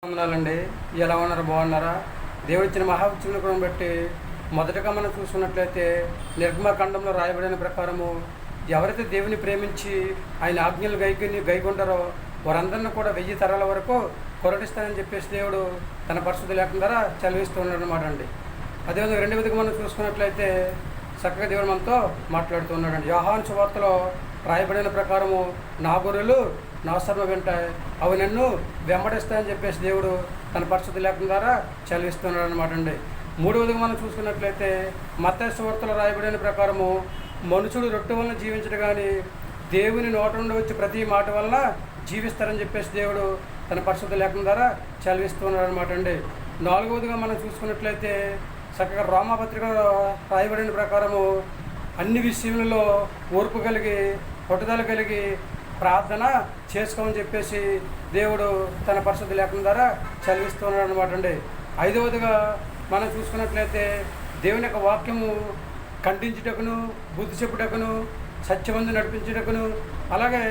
వందనాలండి. ఎలా ఉన్నారు? బాగున్నారా? దేవుడిచ్చిన మహావిచ్చులను బట్టి మొదటగా మనం చూసుకున్నట్లయితే నిర్గమకాండంలో రాయబడిన ప్రకారము ఎవరైతే దేవుని ప్రేమించి ఆయన ఆజ్ఞలు గైకొంటారో వారందరినీ కూడా 1000 తరాల వరకు కొరటిస్తానని చెప్పేసి దేవుడు తన పరిశుద్ధ లేఖనం ద్వారా చదివిస్తూ ఉన్నాడు అనమాట అండి. అదేవిధంగా రెండో విధంగా మనం చూసుకున్నట్లయితే చక్కగా దేవుడు మనతో మాట్లాడుతూ ఉన్నాడండి. యోహాను సువార్తలో రాయబడిన ప్రకారము నా గొర్రెలు నా శర్మ వింటాయి, అవి నన్ను వెంబడిస్తాయని చెప్పేసి దేవుడు తన పరిశుద్ధ లేఖనం ద్వారా చదివిస్తున్నాడు అనమాట అండి. మూడవదిగా మనం చూసుకున్నట్లయితే మత్తయి సువార్తలో రాయబడిన ప్రకారము మనుషుడు రొట్టె వలన జీవించడు కానీ దేవుని నోట నుండి వచ్చి ప్రతి మాట వలన జీవిస్తారని చెప్పేసి దేవుడు తన పరిశుద్ధ లేఖనం ద్వారా చదివిస్తున్నాడు అనమాట అండి. నాలుగవదిగా మనం చూసుకున్నట్లయితే చక్కగా రోమాపత్రికలో రాయబడిన ప్రకారము అన్ని విషయములలో ఓర్పు కలిగి పట్టుదల కలిగి ప్రార్థన చేసుకోమని చెప్పేసి దేవుడు తన పరిశుద్ధ లేఖనం ద్వారా చదివిస్తున్నాడు అనమాట అండి. ఐదవదిగా మనం చూసుకున్నట్లయితే దేవుని యొక్క వాక్యము ఖండించుటకును, బుద్ధి చెప్పుటకును, సత్యమందు నడిపించుటకును, అలాగే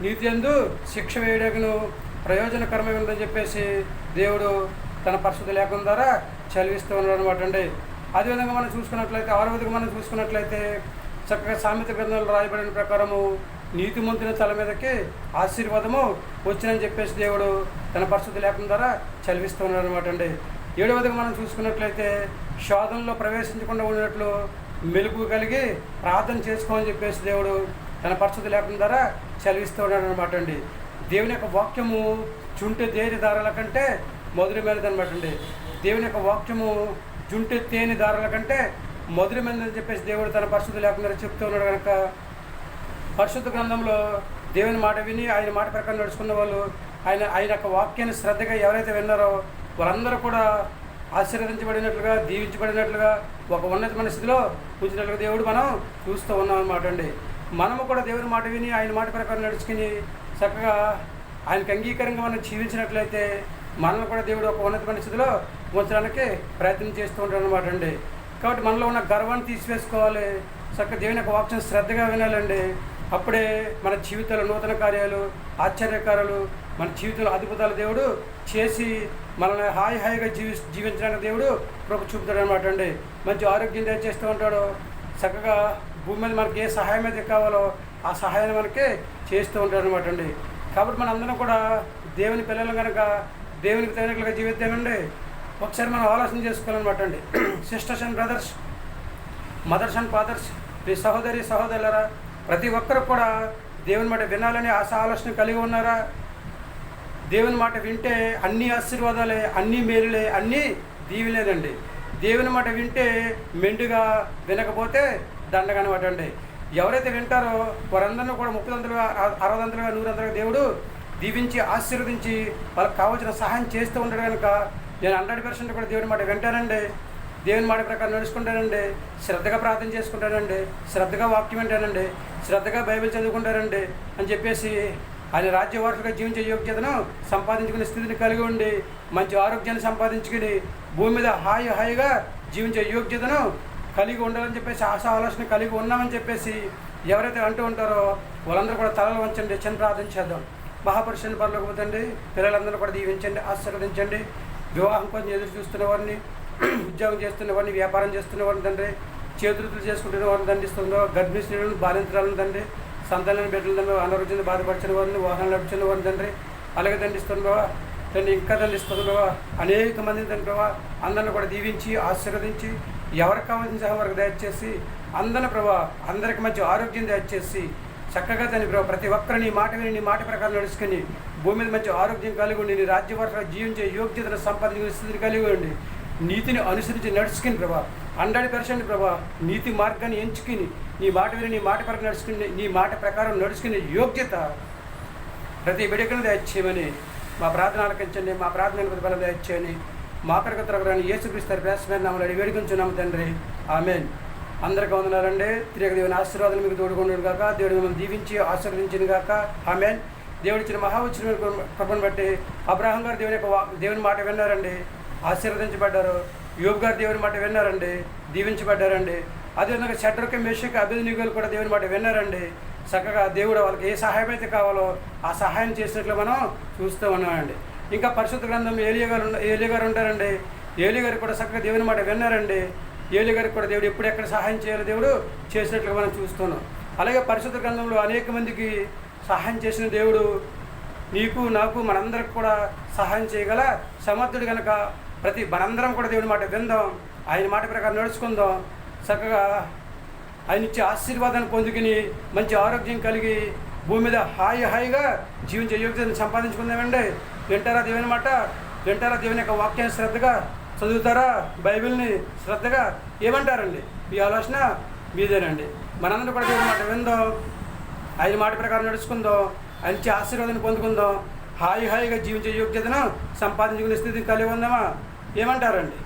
నీతి యందు శిక్ష వేయటకును ప్రయోజనకరమై ఉందని చెప్పేసి దేవుడు తన పరిశుద్ధ లేఖనం ద్వారా చదివిస్తూ ఉన్నాడు అనమాట అండి. అదేవిధంగా మనం చూసుకున్నట్లయితే ఆరవదిగా మనం చూసుకున్నట్లయితే చక్కగా సామెత గ్రంథంలో రాయబడిన ప్రకారము నీతిమంతుని తల మీదకి ఆశీర్వాదము వచ్చినని చెప్పేసి దేవుడు తన పరిశుద్ధ లేఖనం ద్వారా చదివిస్తూ ఉన్నాడు అనమాట అండి. ఏడవదిగా మనం చూసుకున్నట్లయితే శోధనలో ప్రవేశించకుండా ఉన్నట్లు మెలుగు కలిగి ప్రార్థన చేసుకోమని చెప్పేసి దేవుడు తన పరిశుద్ధ లేఖనం ద్వారా చదివిస్తూ ఉన్నాడు అనమాట అండి. దేవుని యొక్క వాక్యము చుంటె తేనె దారాల కంటే మధురమైనదనమాట అండి. దేవుని యొక్క వాక్యము జుంటె తేనె దారాల కంటే మధురమైనదని చెప్పేసి దేవుడు తన పరిశుద్ధ లేఖనం ద్వారా చెప్తూ ఉన్నాడు కనుక పరిశుద్ధ గ్రంథంలో దేవుని మాట విని ఆయన మాట ప్రకారం నడుచుకున్న వాళ్ళు ఆయన యొక్క వాక్యాన్ని శ్రద్ధగా ఎవరైతే విన్నారో వాళ్ళందరూ కూడా ఆశీర్వదించబడినట్లుగా, దీవించబడినట్లుగా, ఒక ఉన్నతమైన స్థితిలో ఉంచినట్లుగా దేవుడు మనం చూస్తూ ఉన్నాం అన్నమాట అండి. మనము కూడా దేవుని మాట విని ఆయన మాట ప్రకారం నడుచుకుని చక్కగా ఆయనకు అంగీకారంగా మనం జీవించినట్లయితే మనల్ని కూడా దేవుడు ఒక ఉన్నతమైన స్థితిలో ఉంచడానికి ప్రయత్నం చేస్తూ ఉంటాడు అనమాట అండి. కాబట్టి మనలో ఉన్న గర్వాన్ని తీసివేసుకోవాలి, చక్కగా దేవుని యొక్క వాక్యం శ్రద్ధగా వినాలండి. అప్పుడే మన జీవితంలో నూతన కార్యాలు, ఆశ్చర్యకారాలు, మన జీవితంలో అద్భుతాలు దేవుడు చేసి మనల్ని హాయిగా జీవించడానికి దేవుడు కృప చూపుతాడు అనమాట అండి. మంచి ఆరోగ్యం దయచేస్తూ ఉంటాడు. చక్కగా భూమి మీద మనకి ఏ సహాయం అయితే కావాలో ఆ సహాయాన్ని మనకి చేస్తూ ఉంటాడు అనమాట అండి. కాబట్టి మన అందరం కూడా దేవుని పిల్లలు కనుక దేవునికి తగినట్లుగా జీవిద్దామండి. ఒకసారి మనం ఆలోచన చేసుకోవాలన్నమాట అండి. Sisters and brothers, mothers and fathers, మీ సహోదరి సహోదరులరా, ప్రతి ఒక్కరు కూడా దేవుని మాట వినాలని ఆలోచన కలిగి ఉన్నారా? దేవుని మాట వింటే అన్ని ఆశీర్వాదాలే, అన్ని మేలులే, అన్నీ దీవెలేనండి. దేవుని మాట వింటే మెండుగా, వినకపోతే దండగా అనమాట అండి. ఎవరైతే వింటారో వారందరినీ కూడా 30 60 100 దేవుడు దీవించి ఆశీర్వదించి వాళ్ళకి కావాల్సిన సహాయం చేస్తూ ఉంటాడు కనుక నేను 100% కూడా దేవుని మాట వింటానండి, దేవుని మాట ప్రకారం నడుచుకుంటానండి, శ్రద్ధగా ప్రార్థన చేసుకుంటానండి, శ్రద్ధగా వాక్యం వింటానండి, శ్రద్ధగా బైబిల్ చదువుకుంటానండి అని చెప్పేసి ఆయన రాజ్యవారసులుగా జీవించే యోగ్యతను సంపాదించుకునే స్థితిని కలిగి ఉండి మంచి ఆరోగ్యాన్ని సంపాదించుకుని భూమి మీద హాయిగా జీవించే యోగ్యతను కలిగి ఉండాలని చెప్పేసి ఆలోచన కలిగి ఉన్నామని చెప్పేసి ఎవరైతే అంటూ ఉంటారో వాళ్ళందరూ కూడా తలలు వంచండి, చిన్న ప్రార్థన చేద్దాం. మహాపురుషుని పరలోకపోతండి, పిల్లలందరూ కూడా దీవించండి, ఆశీర్వదించండి. వివాహం కోసం ఎదురు చూస్తున్న వారిని, ఉద్యోగం చేస్తున్న వారిని, వ్యాపారం చేస్తున్న వారిని తండ్రి, చేతులు చేసుకుంటున్న వారిని దండిస్తుందో, గర్భిణీ స్త్రీలను, బాలింతరాలను తండ్రి, సంతానాన్ని బిడ్డలు తండ్రి, అనారోగ్యాన్ని బాధపరిచిన వారిని, వాహనాలు నడిచిన వారిని తండ్రి అలాగే దండిస్తుండో తండ్రి, ఇంకా దండిస్తుండో అనేక మందిని తండ్రి అందరిని కూడా దీవించి ఆశీర్వదించి ఎవరికి కావాల్సిన సహా వరకు దయచేసి అందరిని ప్రభా అందరికి మంచి ఆరోగ్యం దయచేసి చక్కగా తండ్రి ప్రభావ ప్రతి ఒక్కరిని నీ మాట విని నీ మాట ప్రకారం నడుచుకొని భూమి మీద మంచి ఆరోగ్యం కలిగి ఉండి నీ రాజ్యవర్షగా జీవించే యోగ్యతను సంపాదించిన స్థితిని కలిగి ఉండి నీతిని అనుసరించి నడుచుకుని ప్రభా 100% ప్రభా నీతి మార్గాన్ని ఎంచుకుని నీ మాట విని నీ మాట ప్రకారం నడుచుకుని నీ మాట ప్రకారం నడుచుకునే యోగ్యత ప్రతి బిడ్డకను దయచేయమని మా ప్రార్థన ఆలకించండి. మా ప్రార్థన బలం దయచేయని మా అక్కడికి తరగరాని యేసుక్రీస్తు ప్రయాసమైన నామములో వేడుకొంచున్నాము తండ్రి, ఆమేన్. అందరికీ వందనాలండి. తిరిగి దేవుని ఆశీర్వాదాలు మీకు తోడుకొండును గాక, దేవుడు మిమ్మల్ని దీవించి ఆశీర్వదించును గాక, ఆమేన్. దేవుడిచ్చిన మహావచ్చిన కృపను బట్టి అబ్రహాం గారు దేవుని మాట విన్నారండి, ఆశీర్వదించబడ్డారు. యోబు గారు దేవుని మాట విన్నారండి, దీవించబడ్డారండి. అదేవిధంగా షడ్రక్, మేషక్, అబేద్నెగోలు కూడా దేవుని మాట విన్నారండి. చక్కగా దేవుడు వాళ్ళకి ఏ సహాయం అయితే కావాలో ఆ సహాయం చేసినట్లు మనం చూస్తూ ఉన్నామండి. ఇంకా పరిశుద్ధ గ్రంథం ఏలియా గారు ఉంటారండి. ఏలియా గారు కూడా చక్కగా దేవుని మాట విన్నారండి. ఏలియా గారికి కూడా దేవుడు ఎప్పుడు ఎక్కడ సహాయం చేయాలో దేవుడు చేసినట్లుగా మనం చూస్తున్నాం. అలాగే పరిశుద్ధ గ్రంథంలో అనేక మందికి సహాయం చేసిన దేవుడు నీకు నాకు మనందరికి కూడా సహాయం చేయగల సమర్థుడు కనుక మనందరం కూడా దేవుని మాట విందాం, ఆయన మాట ప్రకారం నడుచుకుందాం, చక్కగా ఆయన ఇచ్చే ఆశీర్వాదాన్ని పొందుకుని మంచి ఆరోగ్యం కలిగి భూమి మీద హాయిగా జీవించే యోగ్యతను సంపాదించుకుందామండి. వింటారా దేవుని మాట? వింటారా దేవుని యొక్క వాక్యాన్ని శ్రద్ధగా చదువుతారా? బైబిల్ని శ్రద్ధగా ఏమంటారండి? ఈ ఆలోచన మీదేనండి. మనందరం కూడా దేవుని మాట విందాం, ఆయన మాట ప్రకారం నడుచుకుందాం, ఆయన ఇచ్చే ఆశీర్వాదాన్ని పొందుకుందాం, హాయిగా జీవించే యోగ్యతను సంపాదించుకునే స్థితిని కలిగి ఉందామా? ఏమంటారండి?